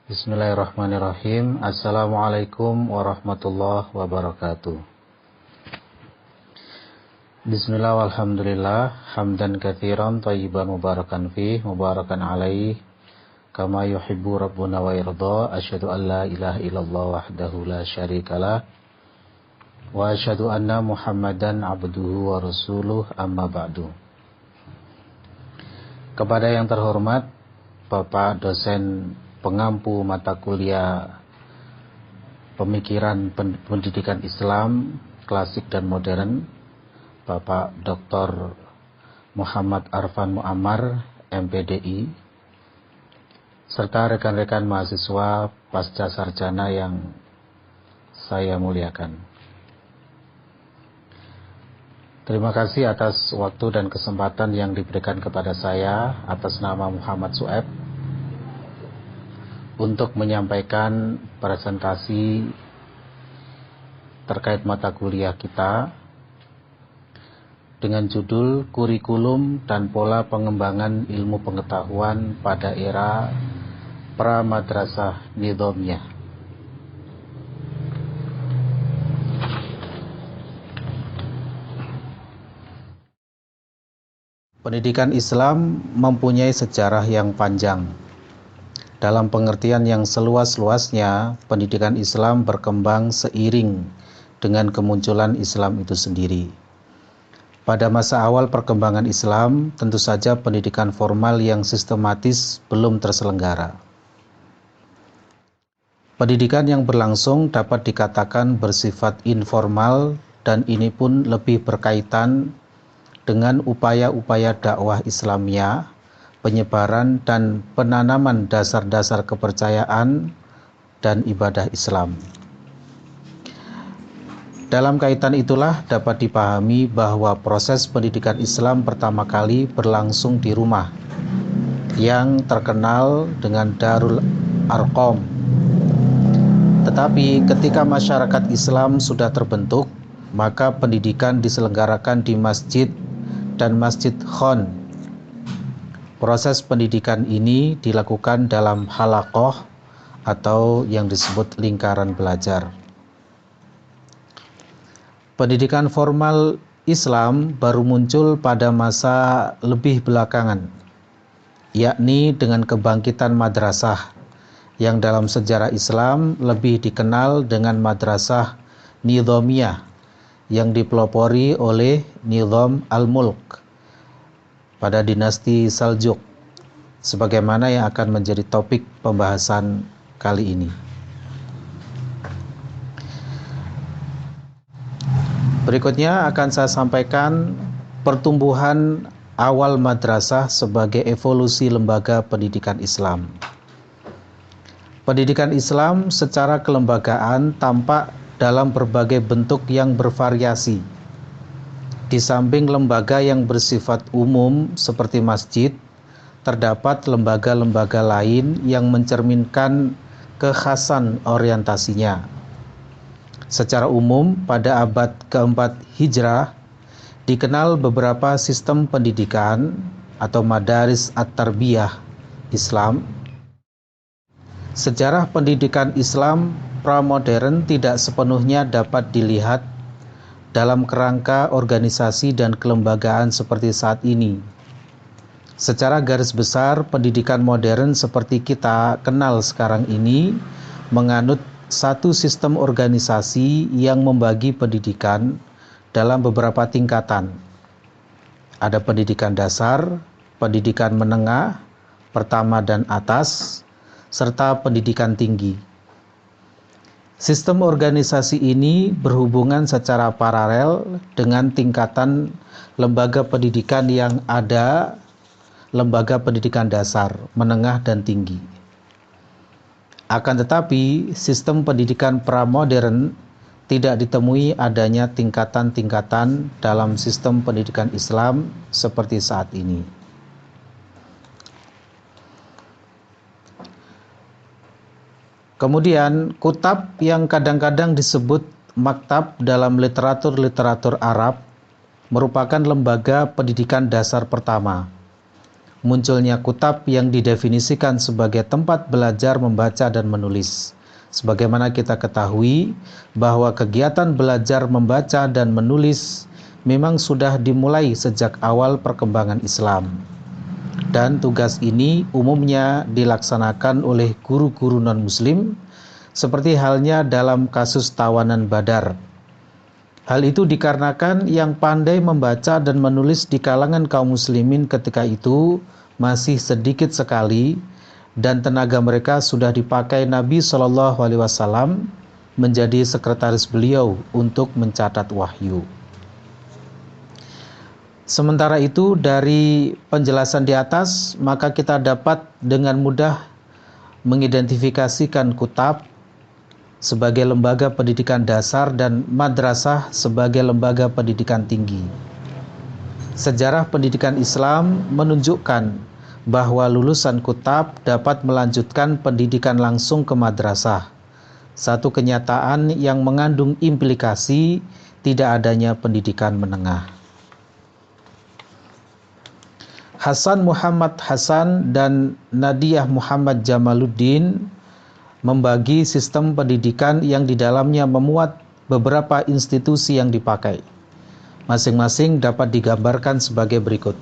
Bismillahirrahmanirrahim. Assalamualaikum warahmatullahi wabarakatuh. Bismillah walhamdulillah. Hamdan katsiran thayyiban mubarakan fih, mubarakan alaih, kama yuhibbu rabbuna wa yarda. Asyhadu an la ilaha illallah wahdahu la syarikalah, wa asyhadu anna Muhammadan abduhu wa rasuluh, amma ba'du. Kepada yang terhormat Bapak dosen pengampu mata kuliah Pemikiran Pendidikan Islam Klasik dan Modern, Bapak Dr. Muhammad Arfan Muammar, MPDI, serta rekan-rekan mahasiswa pasca sarjana yang saya muliakan. Terima kasih atas waktu dan kesempatan yang diberikan kepada saya atas nama Muhammad Su'eb untuk menyampaikan presentasi terkait mata kuliah kita dengan judul Kurikulum dan Pola Pengembangan Ilmu Pengetahuan pada Era Pra-Madrasah Nidhamiyah. Pendidikan Islam mempunyai sejarah yang panjang. Dalam pengertian yang seluas-luasnya, pendidikan Islam berkembang seiring dengan kemunculan Islam itu sendiri. Pada masa awal perkembangan Islam, tentu saja pendidikan formal yang sistematis belum terselenggara. Pendidikan yang berlangsung dapat dikatakan bersifat informal, dan ini pun lebih berkaitan dengan upaya-upaya dakwah Islamiyah, penyebaran dan penanaman dasar-dasar kepercayaan dan ibadah Islam. Dalam kaitan itulah dapat dipahami bahwa proses pendidikan Islam pertama kali berlangsung di rumah yang terkenal dengan Darul Arqam. Tetapi ketika masyarakat Islam sudah terbentuk, maka pendidikan diselenggarakan di masjid dan Masjid Khon. Proses pendidikan ini dilakukan dalam halaqah atau yang disebut lingkaran belajar. Pendidikan formal Islam baru muncul pada masa lebih belakangan, yakni dengan kebangkitan madrasah yang dalam sejarah Islam lebih dikenal dengan madrasah Nidhamiyah yang dipelopori oleh Nizam al-Mulk pada dinasti Saljuk, sebagaimana yang akan menjadi topik pembahasan kali ini. Berikutnya akan saya sampaikan pertumbuhan awal madrasah sebagai evolusi lembaga pendidikan Islam. Pendidikan Islam secara kelembagaan tampak dalam berbagai bentuk yang bervariasi. Di samping lembaga yang bersifat umum seperti masjid, terdapat lembaga-lembaga lain yang mencerminkan kekhasan orientasinya. Secara umum, pada abad keempat Hijrah, dikenal beberapa sistem pendidikan atau madaris at-tarbiyah Islam. Sejarah pendidikan Islam pramodern tidak sepenuhnya dapat dilihat dalam kerangka organisasi dan kelembagaan seperti saat ini. Secara garis besar, pendidikan modern seperti kita kenal sekarang ini menganut satu sistem organisasi yang membagi pendidikan dalam beberapa tingkatan. Ada pendidikan dasar, pendidikan menengah, pertama dan atas, serta pendidikan tinggi. Sistem organisasi ini berhubungan secara paralel dengan tingkatan lembaga pendidikan yang ada, lembaga pendidikan dasar, menengah, dan tinggi. Akan tetapi, sistem pendidikan pramodern tidak ditemui adanya tingkatan-tingkatan dalam sistem pendidikan Islam seperti saat ini. Kemudian, kutab yang kadang-kadang disebut maktab dalam literatur-literatur Arab merupakan lembaga pendidikan dasar pertama. munculnya kutab yang didefinisikan sebagai tempat belajar membaca dan menulis. Sebagaimana kita ketahui bahwa kegiatan belajar membaca dan menulis memang sudah dimulai sejak awal perkembangan Islam. Dan tugas ini umumnya dilaksanakan oleh guru-guru non-muslim, seperti halnya dalam kasus tawanan Badar. Hal itu dikarenakan yang pandai membaca dan menulis di kalangan kaum muslimin ketika itu masih sedikit sekali, dan tenaga mereka sudah dipakai Nabi Shallallahu Alaihi Wasallam menjadi sekretaris beliau untuk mencatat wahyu. Sementara itu, dari penjelasan di atas, maka kita dapat dengan mudah mengidentifikasikan kutab sebagai lembaga pendidikan dasar dan madrasah sebagai lembaga pendidikan tinggi. Sejarah pendidikan Islam menunjukkan bahwa lulusan kutab dapat melanjutkan pendidikan langsung ke madrasah, satu kenyataan yang mengandung implikasi tidak adanya pendidikan menengah. Hasan Muhammad Hasan dan Nadiah Muhammad Jamaluddin membagi sistem pendidikan yang di dalamnya memuat beberapa institusi yang dipakai. Masing-masing dapat digambarkan sebagai berikut.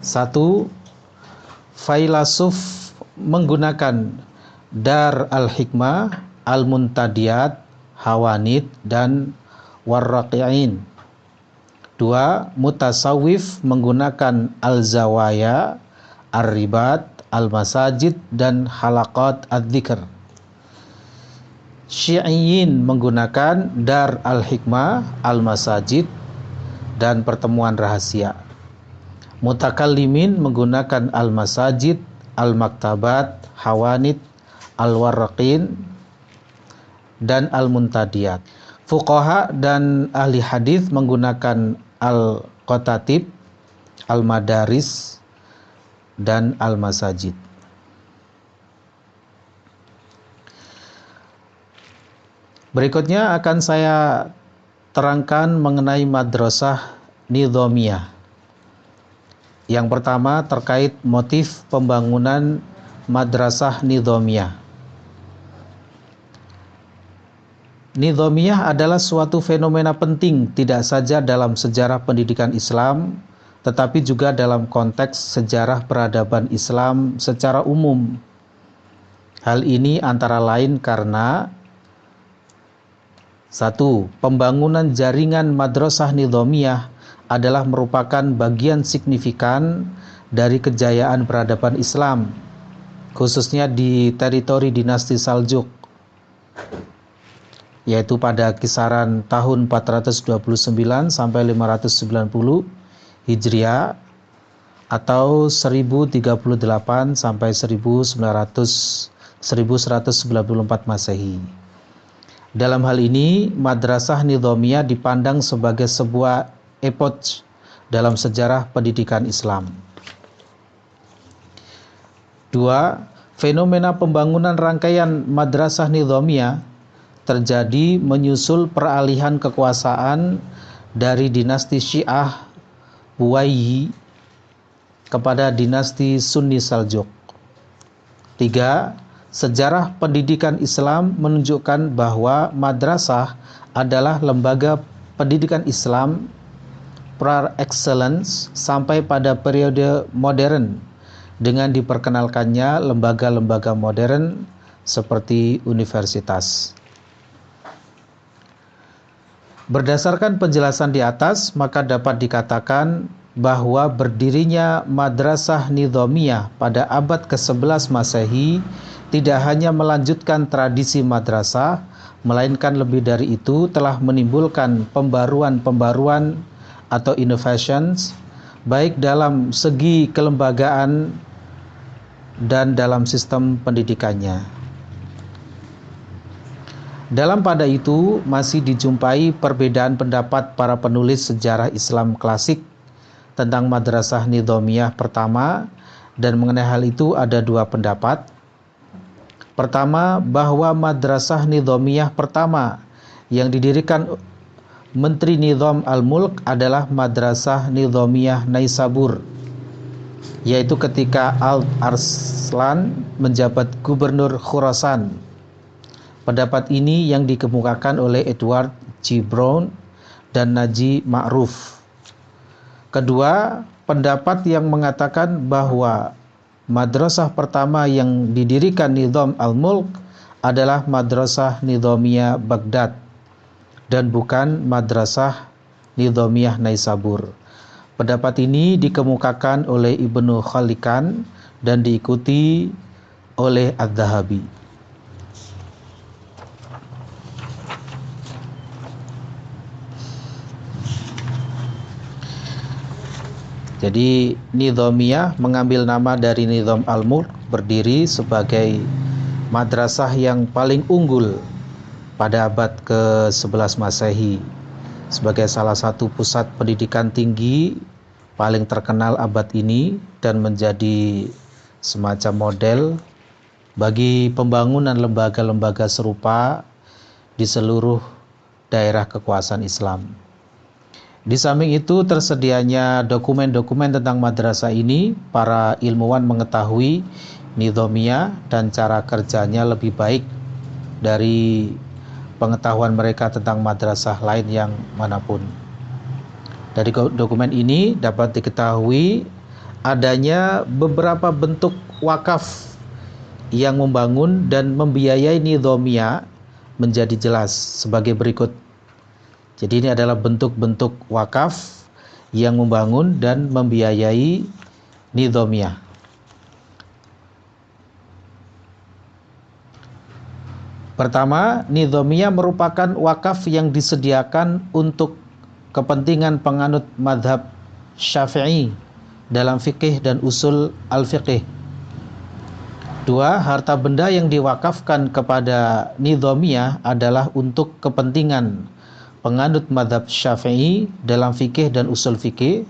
1. Failasuf menggunakan Dar al-Hikmah, Al-Muntadiyat, Hawanit, dan Warraqi'in. 2. Mutasawwif menggunakan Al-Zawaya, Ar-Ribat, Al-Masajid, dan Halaqat Adz-Dzikr. Syi'iyin menggunakan Dar al-Hikmah, Al-Masajid, dan Pertemuan Rahasia. Mutakallimin menggunakan Al-Masajid, Al-Maktabat, Hawanit, Al-Warraqin, dan Al-Muntadiyat. Fuqaha dan ahli hadis menggunakan Al-Qatatib, Al-Madaris, dan Al-Masajid. Berikutnya akan saya terangkan mengenai madrasah nidhamiyah. Yang pertama terkait motif pembangunan madrasah nidhamiyah. Nidhamiyah adalah suatu fenomena penting tidak saja dalam sejarah pendidikan Islam, tetapi juga dalam konteks sejarah peradaban Islam secara umum. Hal ini antara lain karena 1. Pembangunan jaringan madrasah nidhamiyah adalah merupakan bagian signifikan dari kejayaan peradaban Islam, khususnya di teritori dinasti Saljuk, yaitu pada kisaran tahun 429 sampai 590 Hijriah atau 1038 sampai 1194 Masehi. Dalam hal ini, madrasah nidhamiyah dipandang sebagai sebuah epoch dalam sejarah pendidikan Islam. 2. Fenomena pembangunan rangkaian madrasah nidhamiyah terjadi menyusul peralihan kekuasaan dari dinasti Syiah Buwayyi kepada dinasti Sunni Saljuk. 3. Sejarah pendidikan Islam menunjukkan bahwa madrasah adalah lembaga pendidikan Islam par excellence sampai pada periode modern dengan diperkenalkannya lembaga-lembaga modern seperti universitas. Berdasarkan penjelasan di atas, maka dapat dikatakan bahwa berdirinya madrasah nidhamiyah pada abad ke-11 Masehi tidak hanya melanjutkan tradisi madrasah, melainkan lebih dari itu telah menimbulkan pembaruan-pembaruan atau innovations, baik dalam segi kelembagaan dan dalam sistem pendidikannya. Dalam pada itu masih dijumpai perbedaan pendapat para penulis sejarah Islam klasik tentang madrasah nidhamiyah pertama, dan mengenai hal itu ada dua pendapat. Pertama, bahwa madrasah nidhamiyah pertama yang didirikan Menteri Nizam Al-Mulk adalah Madrasah Nizamiyah Naisabur, yaitu ketika Al-Arslan menjabat Gubernur Khurasan. Pendapat ini yang dikemukakan oleh Edward G. Brown dan Naji Ma'ruf. Kedua, pendapat yang mengatakan bahwa madrasah pertama yang didirikan Nizam Al-Mulk adalah Madrasah Nizamiyah Baghdad dan bukan Madrasah Nizamiyah Naisabur. Pendapat ini dikemukakan oleh Ibnu Khalikan dan diikuti oleh Adz-Dzahabi. Jadi Nizamiyah mengambil nama dari Nizam Al-Mulk, berdiri sebagai madrasah yang paling unggul pada abad ke-11 Masehi, sebagai salah satu pusat pendidikan tinggi paling terkenal abad ini dan menjadi semacam model bagi pembangunan lembaga-lembaga serupa di seluruh daerah kekuasaan Islam. Di samping itu, tersedianya dokumen-dokumen tentang madrasah ini, para ilmuwan mengetahui Nizamiyah dan cara kerjanya lebih baik dari pengetahuan mereka tentang madrasah lain yang manapun. Dari dokumen ini dapat diketahui adanya beberapa bentuk wakaf yang membangun dan membiayai Nizamiyah menjadi jelas sebagai berikut. Jadi ini adalah bentuk-bentuk wakaf yang membangun dan membiayai Nizamiyah. Pertama, Nizamiyah merupakan wakaf yang disediakan untuk kepentingan penganut madhab Syafi'i dalam fikih dan usul al-fiqih. Dua, harta benda yang diwakafkan kepada Nizamiyah adalah untuk kepentingan penganut madhab Syafi'i dalam fikih dan usul fikih.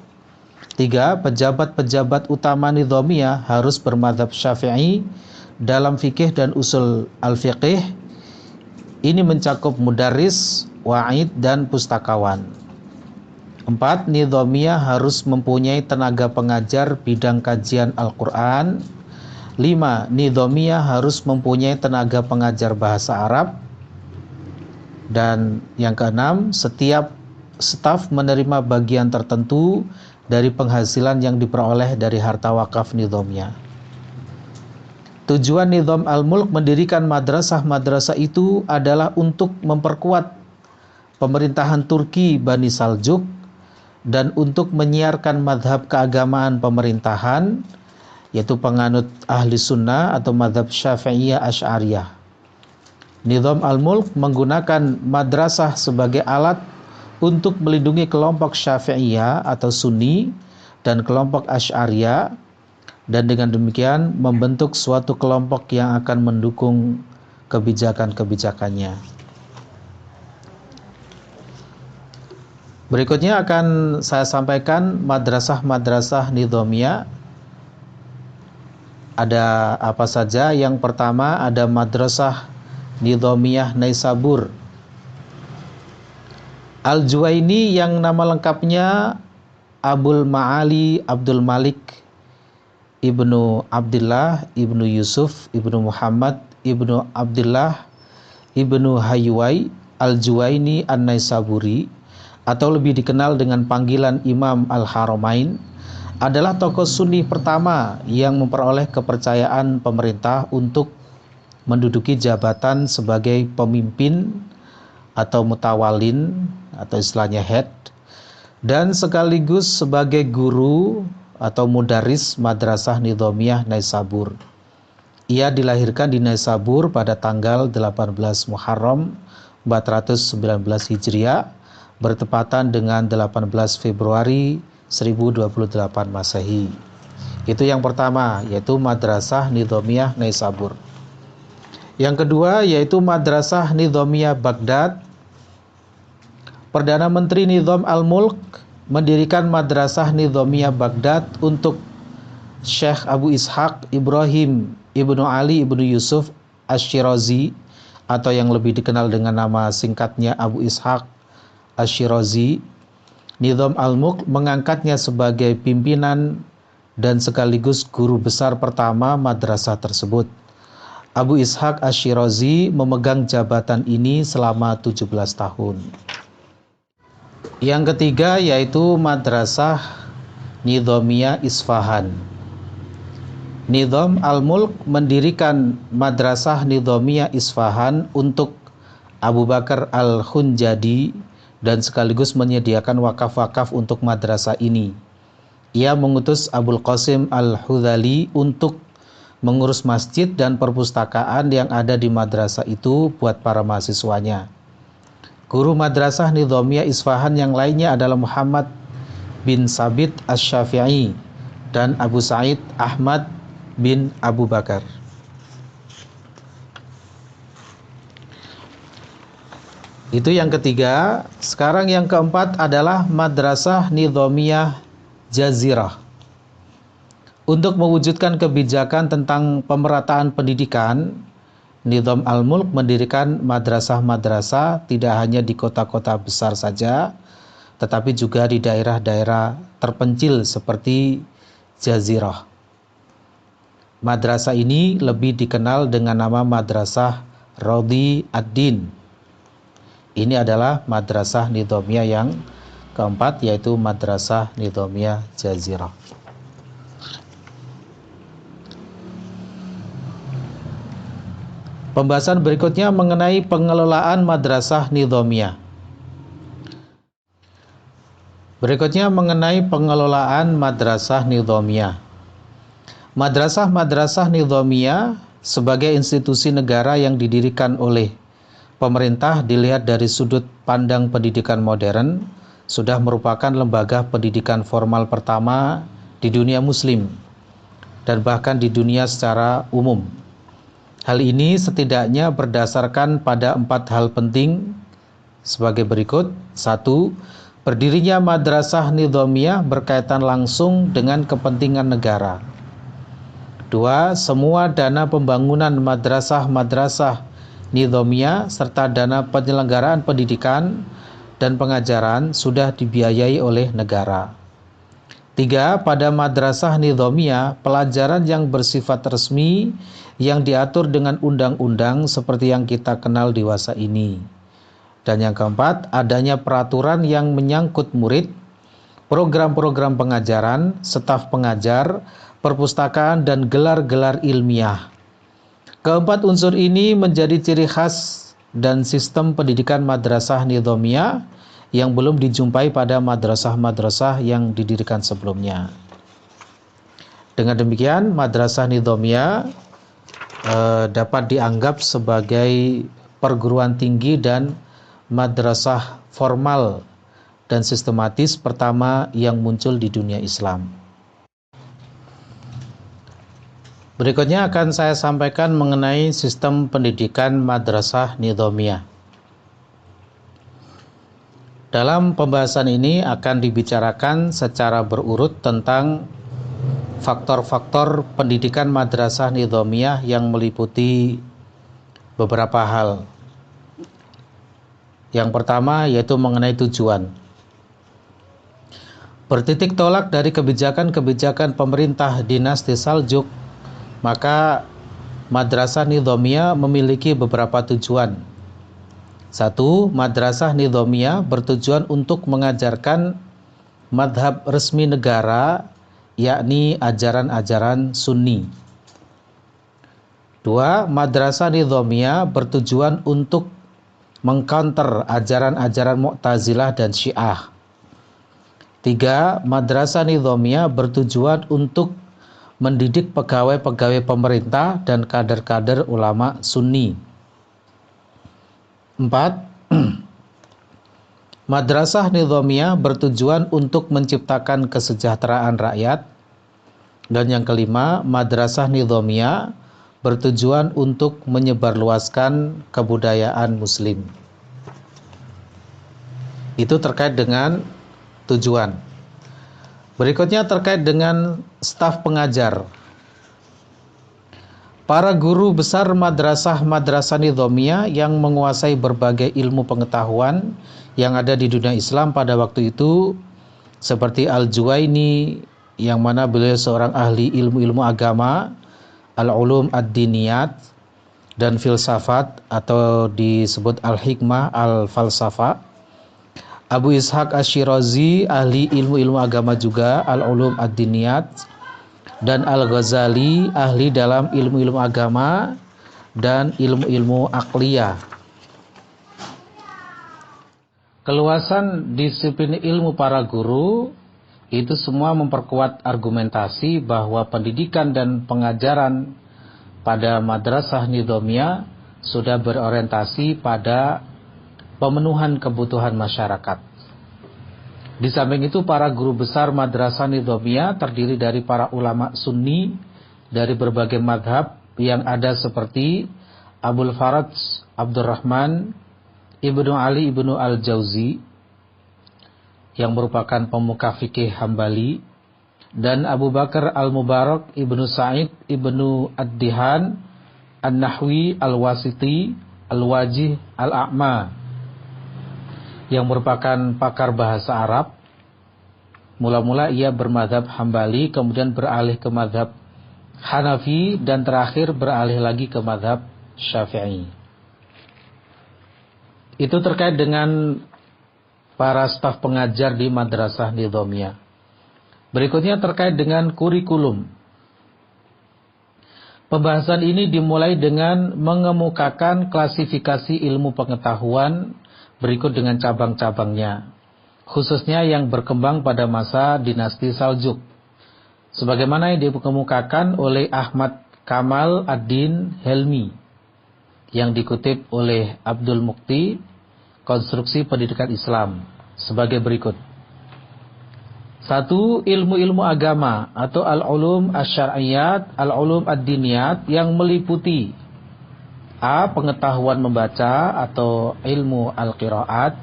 Tiga, pejabat-pejabat utama Nizamiyah harus bermadhab Syafi'i dalam fikih dan usul al-fiqih. Ini mencakup mudarris, wa'id, dan pustakawan. 4. Nizamiyah harus mempunyai tenaga pengajar bidang kajian Al-Quran. 5. Nizamiyah harus mempunyai tenaga pengajar bahasa Arab. Dan yang keenam, setiap staf menerima bagian tertentu dari penghasilan yang diperoleh dari harta wakaf Nizamiyah. Tujuan Nizam Al-Mulk mendirikan madrasah-madrasah itu adalah untuk memperkuat pemerintahan Turki Bani Saljuk dan untuk menyiarkan madhab keagamaan pemerintahan, yaitu penganut ahli sunnah atau madhab Syafi'iyah Asy'ariyah. Nizam Al-Mulk menggunakan madrasah sebagai alat untuk melindungi kelompok Syafi'iyah atau Sunni dan kelompok Asy'ariyah, dan dengan demikian membentuk suatu kelompok yang akan mendukung kebijakan-kebijakannya. Berikutnya akan saya sampaikan madrasah-madrasah Nizamiyah. Ada apa saja? Yang pertama ada Madrasah Nizamiyah Naisabur. Al-Juwaini yang nama lengkapnya Abul Ma'ali Abdul Malik Ibnu Abdullah Ibnu Yusuf Ibnu Muhammad Ibnu Abdullah Ibnu Hayyuwai Al-Juwaini An-Naisaburi, atau lebih dikenal dengan panggilan Imam Al-Haramain, adalah tokoh Sunni pertama yang memperoleh kepercayaan pemerintah untuk menduduki jabatan sebagai pemimpin atau mutawalin atau istilahnya head, dan sekaligus sebagai guru atau mudaris Madrasah Nizamiyah Naisabur. Ia dilahirkan di Naisabur pada tanggal 18 Muharram 419 Hijriah, bertepatan dengan 18 Februari 1028 Masehi. Itu yang pertama, yaitu Madrasah Nizamiyah Naisabur. Yang kedua yaitu Madrasah Nizamiyah Baghdad. Perdana Menteri Nizam Al-Mulk mendirikan Madrasah Nizamiyah Baghdad untuk Syekh Abu Ishaq Ibrahim Ibnu Ali Ibnu Yusuf Asy-Syirazi, atau yang lebih dikenal dengan nama singkatnya Abu Ishaq Asy-Syirazi, Nizam al-Mulk mengangkatnya sebagai pimpinan dan sekaligus guru besar pertama madrasah tersebut. Abu Ishaq Asy-Syirazi memegang jabatan ini selama 17 tahun. Yang ketiga yaitu Madrasah Nizamiyah Isfahan. Nizam al-Mulk mendirikan Madrasah Nizamiyah Isfahan untuk Abu Bakar al-Khunjadi dan sekaligus menyediakan wakaf-wakaf untuk madrasah ini. Ia mengutus Abul Qasim al-Hudhali untuk mengurus masjid dan perpustakaan yang ada di madrasah itu buat para mahasiswanya. Guru Madrasah Nizamiyah Isfahan yang lainnya adalah Muhammad bin Sabit Asy-Syafi'i dan Abu Sa'id Ahmad bin Abu Bakar. Itu yang ketiga. Sekarang yang keempat adalah Madrasah Nizamiyah Jazirah. Untuk mewujudkan kebijakan tentang pemerataan pendidikan, Nizam al-Mulk mendirikan madrasah-madrasah tidak hanya di kota-kota besar saja, tetapi juga di daerah-daerah terpencil seperti Jazirah. Madrasah ini lebih dikenal dengan nama Madrasah Raudi ad-Din. Ini adalah Madrasah Nizamiyah yang keempat, yaitu Madrasah Nizamiyah Jazirah. Pembahasan berikutnya mengenai pengelolaan Madrasah Nizamiyah. Berikutnya mengenai pengelolaan Madrasah Nizamiyah. Madrasah-madrasah Nizamiyah sebagai institusi negara yang didirikan oleh pemerintah dilihat dari sudut pandang pendidikan modern sudah merupakan lembaga pendidikan formal pertama di dunia muslim dan bahkan di dunia secara umum. Hal ini setidaknya berdasarkan pada 4 hal penting sebagai berikut. 1. Berdirinya Madrasah Nizamiyah berkaitan langsung dengan kepentingan negara. 2. Semua dana pembangunan madrasah-madrasah Nizamiyah serta dana penyelenggaraan pendidikan dan pengajaran sudah dibiayai oleh negara. 3. Pada Madrasah Nizamiyah, pelajaran yang bersifat resmi yang diatur dengan undang-undang seperti yang kita kenal dewasa ini. Dan yang keempat, adanya peraturan yang menyangkut murid, program-program pengajaran, staf pengajar, perpustakaan, dan gelar-gelar ilmiah. Keempat unsur ini menjadi ciri khas dan sistem pendidikan Madrasah Nizamiyah yang belum dijumpai pada madrasah-madrasah yang didirikan sebelumnya. Dengan demikian, Madrasah Nizamiyah dapat dianggap sebagai perguruan tinggi dan madrasah formal dan sistematis pertama yang muncul di dunia Islam. Berikutnya akan saya sampaikan mengenai sistem pendidikan Madrasah Nizamiyah. Dalam pembahasan ini akan dibicarakan secara berurut tentang faktor-faktor pendidikan Madrasah Nizamiyah yang meliputi beberapa hal. Yang pertama yaitu mengenai tujuan. Bertitik tolak dari kebijakan-kebijakan pemerintah dinasti Saljuk, maka Madrasah Nizamiyah memiliki beberapa tujuan. 1. Madrasah Nizamiyah bertujuan untuk mengajarkan madhab resmi negara, yakni ajaran-ajaran Sunni. 2. Madrasah Nizamiyah bertujuan untuk mengcounter ajaran-ajaran Mu'tazilah dan Syiah. 3. Madrasah Nizamiyah bertujuan untuk mendidik pegawai-pegawai pemerintah dan kader-kader ulama Sunni. 4. Madrasah Nizamiyah bertujuan untuk menciptakan kesejahteraan rakyat. Dan yang kelima, Madrasah Nizamiyah bertujuan untuk menyebarluaskan kebudayaan Muslim. Itu terkait dengan tujuan. Berikutnya terkait dengan staf pengajar. Para guru besar madrasah-madrasah nidhamiyah yang menguasai berbagai ilmu pengetahuan yang ada di dunia Islam pada waktu itu, seperti Al-Juwaini, yang mana beliau seorang ahli ilmu-ilmu agama, al-ulum ad-diniyat, dan filsafat atau disebut al-hikmah, al-falsafah. Abu Ishaq Asy-Syirazi, ahli ilmu-ilmu agama juga, al-ulum ad-diniyat, dan Al-Ghazali, ahli dalam ilmu-ilmu agama dan ilmu-ilmu akliyah. Keluasan disiplin ilmu para guru itu semua memperkuat argumentasi bahwa pendidikan dan pengajaran pada madrasah nidhamiyah sudah berorientasi pada pemenuhan kebutuhan masyarakat. Di samping itu, para guru besar madrasah nidhamiyah terdiri dari para ulama sunni dari berbagai madhab yang ada seperti Abul Faraj Abdurrahman Ibnu Ali Ibnu Al-Jauzi yang merupakan pemuka fikih Hambali, dan Abu Bakar Al-Mubarak Ibnu Sa'id Ibnu Ad-Dihan An-Nahwi Al-Wasiti Al-Wajih Al-A'ma yang merupakan pakar bahasa Arab. Mula-mula ia bermadhab Hambali, kemudian beralih ke madhab Hanafi, dan terakhir beralih lagi ke madhab Syafi'i. Itu terkait dengan para staf pengajar di madrasah nidhamiyah. Berikutnya terkait dengan kurikulum. Pembahasan ini dimulai dengan mengemukakan klasifikasi ilmu pengetahuan berikut dengan cabang-cabangnya, khususnya yang berkembang pada masa dinasti Saljuk, sebagaimana yang dikemukakan oleh Ahmad Kamal Ad-Din Helmi, yang dikutip oleh Abdul Mukti, Konstruksi Pendidikan Islam, sebagai berikut. 1. Ilmu-ilmu agama atau al-ulum asy-syar'iyyat, al-ulum ad-diniyat yang meliputi A. Pengetahuan membaca atau ilmu al-qiraat,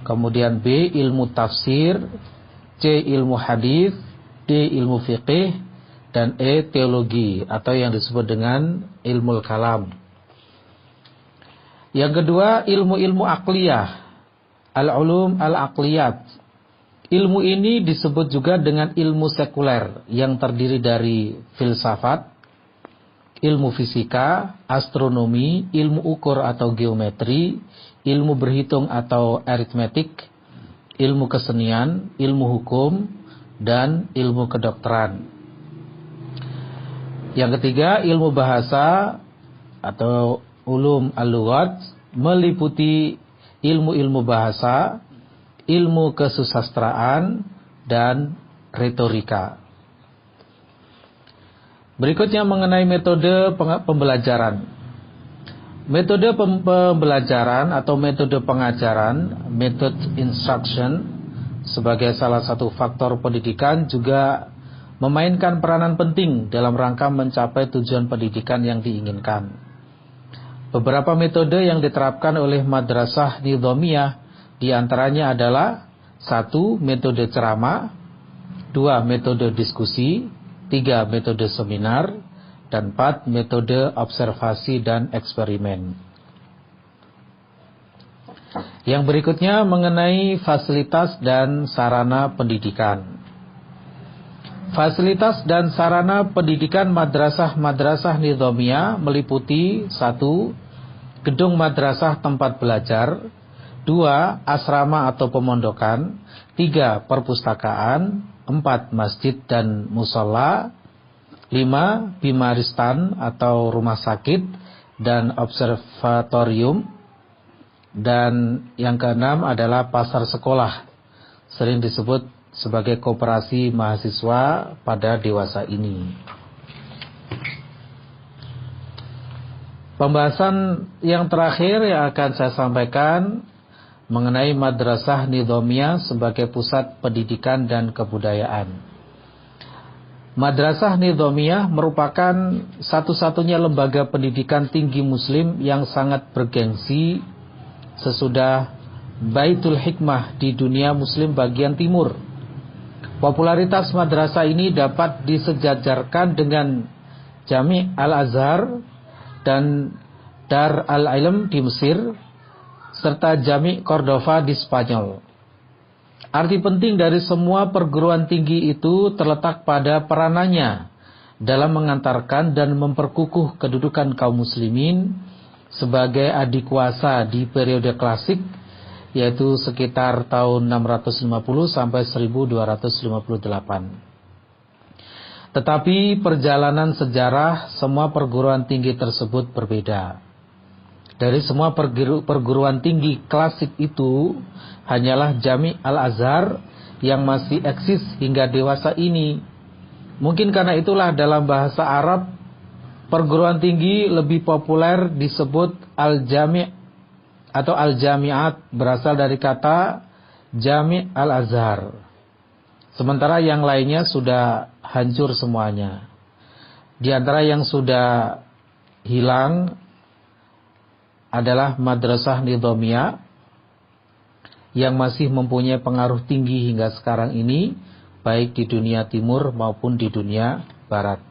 kemudian B. Ilmu tafsir, C. Ilmu hadis, D. Ilmu fiqih, dan E. Teologi atau yang disebut dengan ilmu kalam. Yang kedua, ilmu-ilmu akliyah, al-ulum al-akliyat. Ilmu ini disebut juga dengan ilmu sekuler yang terdiri dari filsafat, ilmu fisika, astronomi, ilmu ukur atau geometri, ilmu berhitung atau aritmetik, ilmu kesenian, ilmu hukum, dan ilmu kedokteran. Yang ketiga, ilmu bahasa atau ulum al-lughat meliputi ilmu-ilmu bahasa, ilmu kesusastraan, dan retorika. Berikutnya mengenai metode pembelajaran. Metode pembelajaran atau metode pengajaran, method instruction, sebagai salah satu faktor pendidikan juga memainkan peranan penting dalam rangka mencapai tujuan pendidikan yang diinginkan. Beberapa metode yang diterapkan oleh madrasah nidhamiyah diantaranya adalah 1. Metode ceramah, 2. Metode diskusi, 3. Metode seminar, dan 4. Metode observasi dan eksperimen. Yang berikutnya mengenai fasilitas dan sarana pendidikan. Fasilitas dan sarana pendidikan madrasah-madrasah nidhamiyah meliputi 1. Gedung madrasah tempat belajar, 2. Asrama atau pemondokan, 3. Perpustakaan, 4. Masjid dan musola, 5. Bimaristan atau rumah sakit dan observatorium, dan yang keenam adalah pasar sekolah, sering disebut sebagai koperasi mahasiswa pada dewasa ini. Pembahasan yang terakhir yang akan saya sampaikan mengenai madrasah nidhamiyah sebagai pusat pendidikan dan kebudayaan. Madrasah nidhamiyah merupakan satu-satunya lembaga pendidikan tinggi muslim yang sangat bergengsi sesudah Baitul Hikmah di dunia muslim bagian timur. Popularitas madrasah ini dapat disejajarkan dengan Jami' Al-Azhar dan Dar Al-Ilm di Mesir, serta Jami' Cordova di Spanyol. Arti penting dari semua perguruan tinggi itu terletak pada peranannya dalam mengantarkan dan memperkukuh kedudukan kaum muslimin sebagai adikuasa di periode klasik, yaitu sekitar tahun 650 sampai 1258. Tetapi perjalanan sejarah semua perguruan tinggi tersebut berbeda. Dari semua perguruan tinggi klasik itu, hanyalah Jami' Al-Azhar yang masih eksis hingga dewasa ini. Mungkin karena itulah dalam bahasa Arab, perguruan tinggi lebih populer disebut Al-Jami' atau Al-Jami'at, berasal dari kata Jami' Al-Azhar. Sementara yang lainnya sudah hancur semuanya. Di antara yang sudah hilang adalah Madrasah Nidhamiyah yang masih mempunyai pengaruh tinggi hingga sekarang ini, baik di dunia timur maupun di dunia barat.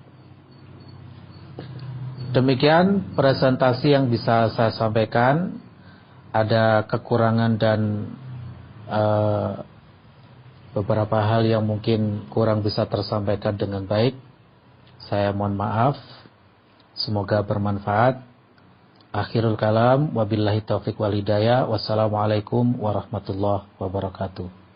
Demikian presentasi yang bisa saya sampaikan. Ada kekurangan dan beberapa hal yang mungkin kurang bisa tersampaikan dengan baik. Saya mohon maaf. Semoga bermanfaat. Akhirul kalam, wabillahi taufiq wal hidayah. Wassalamualaikum warahmatullahi wabarakatuh.